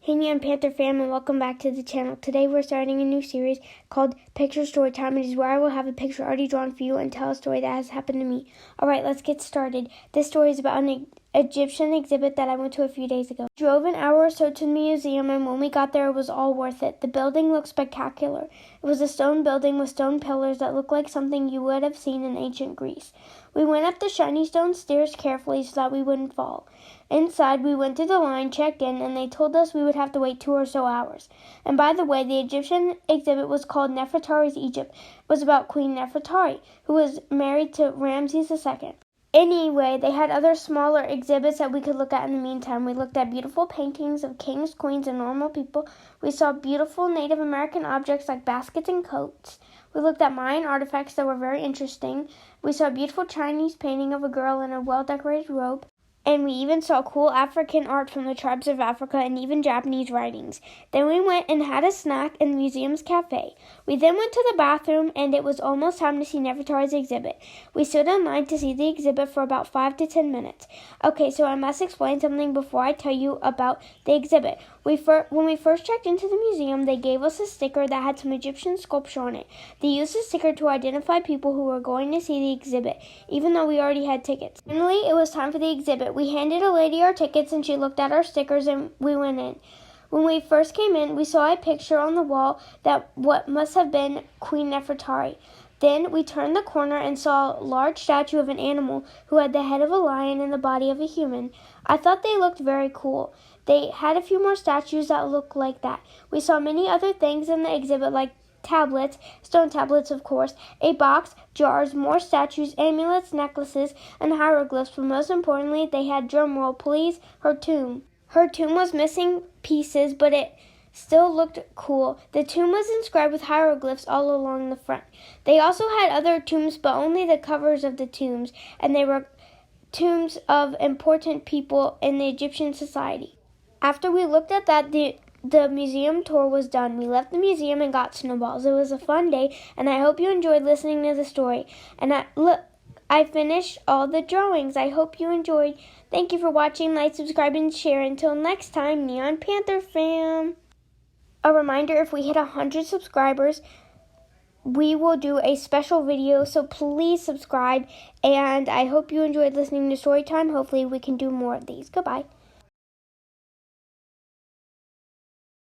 Hey Neon Panther fam, and welcome back to the channel. Today we're starting a new series called Picture Story Time. It is where I will have a picture already drawn for you and tell a story that has happened to me. Alright, let's get started. This story is about an Egyptian exhibit that I went to a few days ago. We drove an hour or so to the museum, and when we got there it was all worth it. The building looked spectacular. It was a stone building with stone pillars that looked like something you would have seen in ancient Greece. We went up the shiny stone stairs carefully so that we wouldn't fall. Inside, we went through the line, checked in, and they told us we would have to wait 2 or so hours. And by the way, the Egyptian exhibit was called Nefertari's Egypt. It was about Queen Nefertari, who was married to Ramses II. Anyway, they had other smaller exhibits that we could look at in the meantime. We looked at beautiful paintings of kings, queens, and normal people. We saw beautiful Native American objects like baskets and coats. We looked at Mayan artifacts that were very interesting. We saw a beautiful Chinese painting of a girl in a well-decorated robe. And we even saw cool African art from the tribes of Africa and even Japanese writings. Then we went and had a snack in the museum's cafe. We then went to the bathroom, and it was almost time to see Nefertari's exhibit. We stood in line to see the exhibit for about 5 to 10 minutes. Okay, so I must explain something before I tell you about the exhibit. When we first checked into the museum, they gave us a sticker that had some Egyptian sculpture on it. They used the sticker to identify people who were going to see the exhibit, even though we already had tickets. Finally, it was time for the exhibit. We handed a lady our tickets, and she looked at our stickers, and we went in. When we first came in, we saw a picture on the wall that what must have been Queen Nefertari. Then we turned the corner and saw a large statue of an animal who had the head of a lion and the body of a human. I thought they looked very cool. They had a few more statues that looked like that. We saw many other things in the exhibit, like tablets, stone tablets of course, a box, jars, more statues, amulets, necklaces, and hieroglyphs, but most importantly, they had, drumroll please, her tomb. Her tomb was missing pieces, but it still looked cool. The tomb was inscribed with hieroglyphs all along the front. They also had other tombs, but only the covers of the tombs, and they were tombs of important people in the Egyptian society. After we looked at that, the museum tour was done. We left the museum and got snowballs. It was a fun day, and I hope you enjoyed listening to the story. And I finished all the drawings. I hope you enjoyed. Thank you for watching. Like, subscribe, and share. Until next time, Neon Panther fam. A reminder, if we hit 100 subscribers, we will do a special video, so please subscribe. And I hope you enjoyed listening to Storytime. Hopefully we can do more of these. Goodbye.